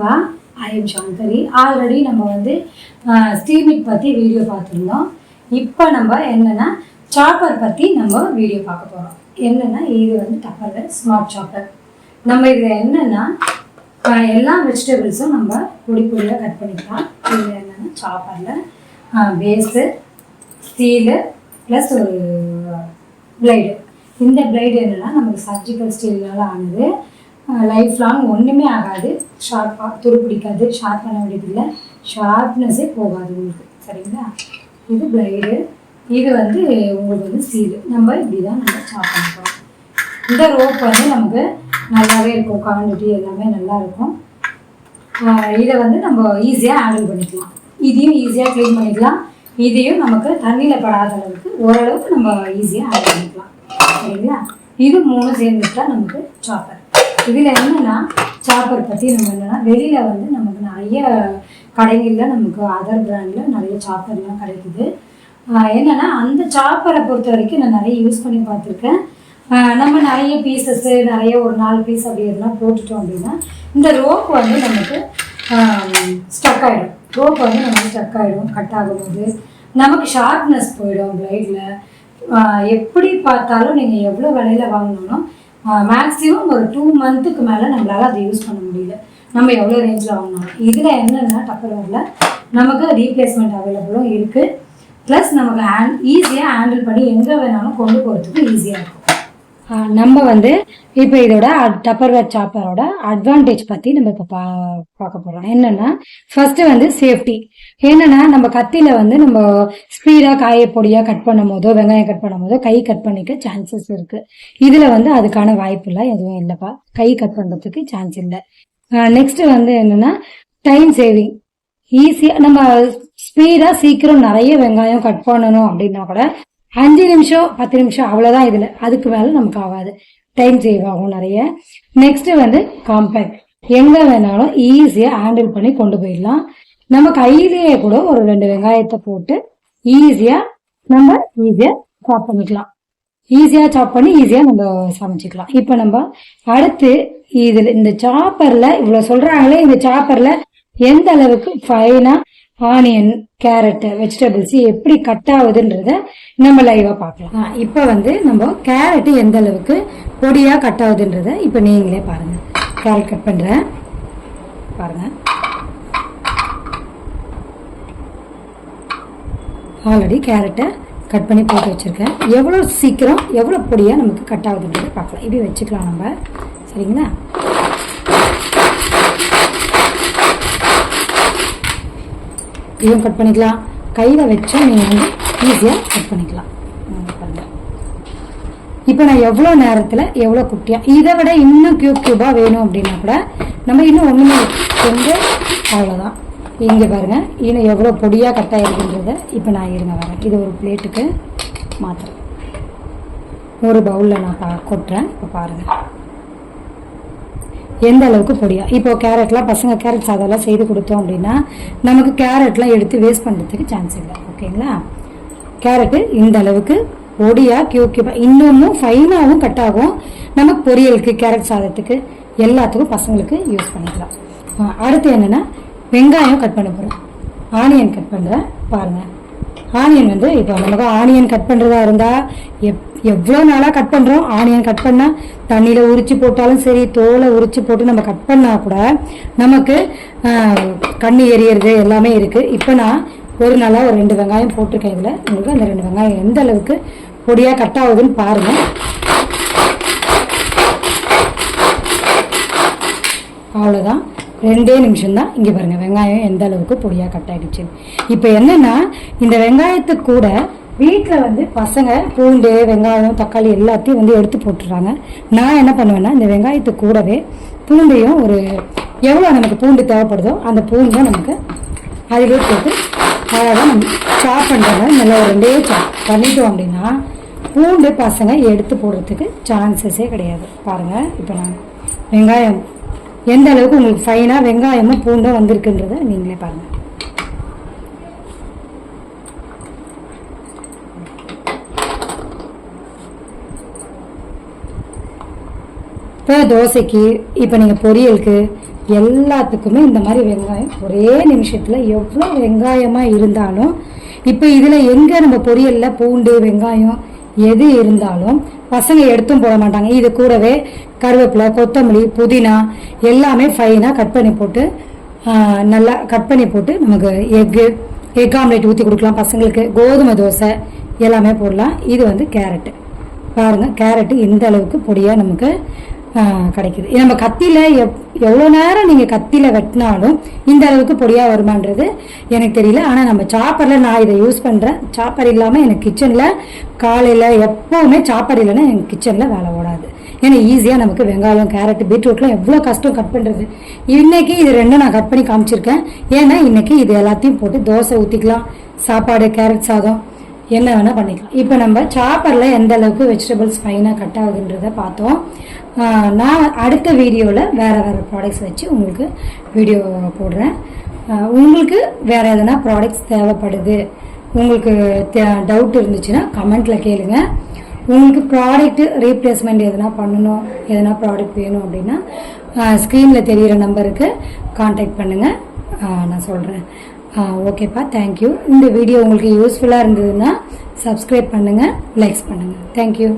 Namaskar, I am Shankari. Already நம்ம வந்து ஸ்டீமிக் பற்றி வீடியோ பார்த்துருந்தோம். இப்போ நம்ம என்னென்னா சாப்பர் பற்றி நம்ம வீடியோ பார்க்க போகிறோம். என்னென்னா இது வந்து டப்பர்வேர் ஸ்மார்ட் சாப்பர். நம்ம இதில் என்னென்னா எல்லா வெஜிடபிள்ஸும் நம்ம பொடி பொடியாக கட் பண்ணிக்கலாம். இதில் என்னென்னா சாப்பரில் பேஸு, ஸ்டீலு ப்ளஸ் ஒரு பிளைடு. இந்த பிளைடு என்னென்னா நமக்கு சர்ஜிக்கல் ஸ்டீல்னால ஆனது. லைஃப் லாங் ஒன்றுமே ஆகாது, ஷார்ப்பாக துரு பிடிக்காது, ஷார்ப் பண்ண வேண்டியதில்லை, ஷார்ப்னஸே போகாது உங்களுக்கு. சரிங்களா? இது பிளைடு, இது வந்து உங்களுக்கு வந்து ஸ்டீலு. நம்ம இப்படி தான் நம்ம சாப் பண்ணிக்கிறோம். இந்த ரோப் வந்து நமக்கு நல்லாவே இருக்கும், குவான்டிட்டி எல்லாமே நல்லா இருக்கும். இதை வந்து நம்ம ஈஸியாக ஹேண்டில் பண்ணிக்கலாம். இதையும் ஈஸியாக க்ளீன் பண்ணிக்கலாம். இதையும் நமக்கு தண்ணியில் படாத அளவுக்கு ஓரளவுக்கு நம்ம ஈஸியாக ஹேண்டில் பண்ணிக்கலாம். சரிங்களா? இது மூணு சேர்ந்துட்டா நமக்கு சாப்பர். இதில் என்னென்னா சாப்பர் பற்றி நம்ம என்னென்னா வெளியில் வந்து நமக்கு நிறைய கடைகளில் நமக்கு அதர் பிராண்டில் நிறைய சாப்பர்லாம் கிடைக்குது. என்னென்னா அந்த சாப்பரை பொறுத்த வரைக்கும் நான் நிறைய யூஸ் பண்ணி பார்த்துருக்கேன். நம்ம நிறைய பீசஸ்ஸு நிறைய ஒரு 4 பீஸ் அப்படி எதுனா போட்டுட்டோம் அப்படின்னா இந்த ரோப் வந்து நமக்கு ஸ்டக் ஆகிடும். ரோப் வந்து நமக்கு ஸ்டக் ஆகிடும். கட் ஆகும்போது நமக்கு ஷார்ப்னஸ் போயிடும் பிளைடில். எப்படி பார்த்தாலும் நீங்கள் எவ்வளோ விலையில் வாங்கினாலும் மேக்ஸிமம் ஒரு 2 மந்த்துக்கு மேலே நம்மளால் அதை யூஸ் பண்ண முடியல, நம்ம எவ்வளோ ரேஞ்சில் வாங்கினாலும். இதில் என்னென்னா டப்பர்வேரில் நமக்கு ரீப்ளேஸ்மெண்ட் அவைலபிளும் இருக்குது. ப்ளஸ் நமக்கு ஈஸியாக ஹேண்டில் பண்ணி எங்கே வேணாலும் கொண்டு போகிறதுக்கு ஈஸியாக இருக்கும். நம்ம வந்து இப்போ இதோட டப்பர்வேர் சாப்பரோட அட்வான்டேஜ் பற்றி நம்ம இப்போ பார்க்க போகிறோம். என்னென்னா ஃபர்ஸ்ட்டு வந்து சேஃப்டி. என்னென்னா நம்ம கத்தியில் வந்து நம்ம ஸ்பீடாக காயப்பொடியாக கட் பண்ணும் போதோ வெங்காயம் கட் பண்ணும் போதோ கை கட் பண்ணிக்க சான்சஸ் இருக்குது. இதில் வந்து அதுக்கான வாய்ப்புலாம் எதுவும் இல்லைப்பா, கை கட் பண்ணுறதுக்கு சான்ஸ் இல்லை. நெக்ஸ்ட்டு வந்து என்னென்னா டைம் சேவிங். ஈஸியாக நம்ம ஸ்பீடாக சீக்கிரம் நிறைய வெங்காயம் கட் பண்ணணும் அப்படின்னா கூட 5 நிமிஷம் 10 நிமிஷம் அவ்வளோதான். இதில் அதுக்கு மேலே நமக்கு ஆகாது, டைம் சேவ் ஆகும் நிறைய. நெக்ஸ்ட்டு வந்து காம்பேக்ட். எங்கே வேணாலும் ஈஸியாக ஹேண்டில் பண்ணி கொண்டு போயிடலாம். நம்ம கையிலேயே கூட ஒரு 2 வெங்காயத்தை போட்டு நம்ம ஈஸியாக சாப் பண்ணிக்கலாம். ஈஸியாக சாப் பண்ணி ஈஸியாக நம்ம சமைச்சிக்கலாம். இப்போ நம்ம அடுத்து இதில் இந்த சாப்பரில் இவ்வளோ சொல்கிறாங்களே, இந்த சாப்பரில் எந்த அளவுக்கு ஃபைனாக ஆனியன், கேரட்டு, வெஜிடபிள்ஸ் எப்படி கட் ஆகுதுன்றத நம்ம லைவாக பார்க்கலாம். இப்போ வந்து நம்ம கேரட்டு எந்த அளவுக்கு பொடியாக கட் ஆகுதுன்றத இப்போ நீங்களே பாருங்கள். கேரட் கட் பண்ணுறேன் பாருங்கள். ஆல்ரெடி கேரட்டை கட் பண்ணி போட்டு வச்சுருக்கேன். எவ்வளோ சீக்கிரம் எவ்வளோ பொடியாக நமக்கு கட் ஆகுதுன்றதை பார்க்கலாம். இப்படி வச்சுக்கலாம் நம்ம. சரிங்களா? இதையும் கட் பண்ணிக்கலாம். கையில் வச்சா நீங்கள் வந்து ஈஸியாக கட் பண்ணிக்கலாம். இப்போ நான் எவ்வளோ நேரத்தில் எவ்வளோ குட்டியாக, இதை விட இன்னும் க்யூபாக வேணும் அப்படின்னா கூட நம்ம இன்னும் ஒன்றுமே கொண்டு அவ்வளோதான். இங்கே பாருங்கள், இன்னும் எவ்வளோ பொடியாக கட் ஆகிருக்குன்றதை இப்போ நான் வரேன். இது ஒரு பிளேட்டுக்கு மாத்திரம் ஒரு பவுலில் நான் கொட்டுறேன். இப்போ பாருங்கள் எந்த அளவுக்கு பொடியா. இப்போ கேரட்லாம் பசங்க கேரட் சாதம்லாம் செய்து கொடுத்தோம் அப்படின்னா நமக்கு கேரட்லாம் எடுத்து வேஸ்ட் பண்ணுறதுக்கு சான்ஸ் இல்லை. ஓகேங்களா? கேரட்டு இந்த அளவுக்கு பொடியா கியூபாக இன்னமும் ஃபைனாகவும் கட் ஆகும். நமக்கு பொரியலுக்கு, கேரட் சாதத்துக்கு எல்லாத்துக்கும் பசங்களுக்கு யூஸ் பண்ணிக்கலாம். அடுத்து என்னென்னா வெங்காயம் கட் பண்ண போகிறோம். ஆனியன் கட் பண்ணுறேன் பாருங்கள். ஆனியன் வந்து இப்போ நமக்கு ஆனியன் கட் பண்ணுறதா இருந்தால் எவ்வளோ நாளாக கட் பண்ணுறோம். ஆனியன் கட் பண்ணால் தண்ணியில் உரிச்சு போட்டாலும் சரி, தோலை உரிச்சு போட்டு நம்ம கட் பண்ணால் கூட நமக்கு கண்ணு எரியறது எல்லாமே இருக்குது. இப்போ நான் ஒரு நாளாக ஒரு 2 வெங்காயம் போட்டிருக்கேன். இதில் உங்களுக்கு அந்த 2 வெங்காயம் எந்த அளவுக்கு பொடியாக கட் ஆகுதுன்னு பாருங்கள். அவ்வளோதான், 2 நிமிஷம் தான். இங்கே பாருங்கள் வெங்காயம் எந்த அளவுக்கு பொடியாக கட் ஆகிடுச்சு. இப்போ என்னென்னா இந்த வெங்காயத்துக்கு கூட வீட்டில் வந்து பசங்க பூண்டு, வெங்காயம், தக்காளி எல்லாத்தையும் வந்து எடுத்து போட்டுடுறாங்க. நான் என்ன பண்ணுவேன்னா இந்த வெங்காயத்துக்கு கூடவே பூண்டையும் ஒரு எவ்வளோ நமக்கு பூண்டு தேவைப்படுதோ அந்த பூண்டை நமக்கு அதிலே போட்டு அழகாக நம்ம சாப் பண்ணுறாங்க. நல்லா ஒரு 2 சாப் பண்ணிட்டோம் அப்படின்னா பூண்டு பசங்க எடுத்து போடுறதுக்கு சான்சஸே கிடையாது. பாருங்கள் இப்போ நான் வெங்காயம் எந்த அளவுக்கு உங்களுக்கு ஃபைனாக வெங்காயமும் பூண்டும் வந்திருக்குன்றதை நீங்களே பாருங்கள். இப்போ தோசைக்கு, இப்போ நீங்கள் பொரியலுக்கு, எல்லாத்துக்குமே இந்த மாதிரி வெங்காயம் ஒரே நிமிஷத்தில் எவ்வளோ வெங்காயமாக இருந்தாலும் இப்போ இதில் எங்கே நம்ம பொரியலில் பூண்டு வெங்காயம் எது இருந்தாலும் பசங்க எடுத்தும் போட மாட்டாங்க. இது கூடவே கருவேப்பிலை கொத்தமல்லி புதினா எல்லாமே ஃபைனாக கட் பண்ணி போட்டு நல்லா கட் பண்ணி போட்டு நமக்கு எக் ஆம்லேட் ஊற்றி கொடுக்கலாம் பசங்களுக்கு. கோதுமை தோசை எல்லாமே போடலாம். இது வந்து கேரட்டு பாருங்கள், கேரட்டு இந்த அளவுக்கு பொடியாக நமக்கு கிடைக்குது. நம்ம கத்தியில் எவ்வளோ நேரம் நீங்கள் கத்தியில் வெட்டினாலும் இந்த அளவுக்கு பொடியாக வருமானது எனக்கு தெரியல. ஆனால் நம்ம சாப்பரில் நான் இதை யூஸ் பண்ணுறேன். சாப்பர் இல்லாமல் எனக்கு கிச்சனில் காலையில் எப்போவுமே சாப்பர் இல்லைன்னா எனக்கு கிச்சனில் வேலை ஓடாது. ஏன்னா ஈஸியாக நமக்கு வெங்காயம் கேரட்டு பீட்ரூட்லாம் எவ்வளோ கஷ்டம் கட் பண்ணுறது. இன்றைக்கி இது ரெண்டும் நான் கட் பண்ணி காமிச்சிருக்கேன். ஏன்னா இன்றைக்கி இது எல்லாத்தையும் போட்டு தோசை ஊற்றிக்கலாம், சாப்பாடு கேரட் சாதம் என்ன வேணால் பண்ணிக்கலாம். இப்போ நம்ம சாப்பரில் எந்த அளவுக்கு வெஜிடபிள்ஸ் ஃபைனாக கட் ஆகுதுன்றதை பார்த்தோம். நான் அடுத்த வீடியோவில் வேறு ப்ராடக்ட்ஸ் வச்சு உங்களுக்கு வீடியோ போடுறேன். உங்களுக்கு வேறு எதனா ப்ராடக்ட்ஸ் தேவைப்படுது, உங்களுக்கு டவுட் இருந்துச்சுன்னா கமெண்ட்டில் கேளுங்க. உங்களுக்கு ப்ராடக்ட்டு ரீப்ளேஸ்மெண்ட் எதனா பண்ணணும், எதனா ப்ராடக்ட் வேணும் அப்படின்னா ஸ்க்ரீனில் தெரிகிற நம்பருக்கு கான்டாக்ட் பண்ணுங்கள், நான் சொல்கிறேன். ஓகேப்பா, தேங்க்யூ. இந்த வீடியோ உங்களுக்கு யூஸ்ஃபுல்லாக இருந்ததுன்னா சப்ஸ்கிரைப் பண்ணுங்கள், லைக்ஸ் பண்ணுங்கள். தேங்க்யூ.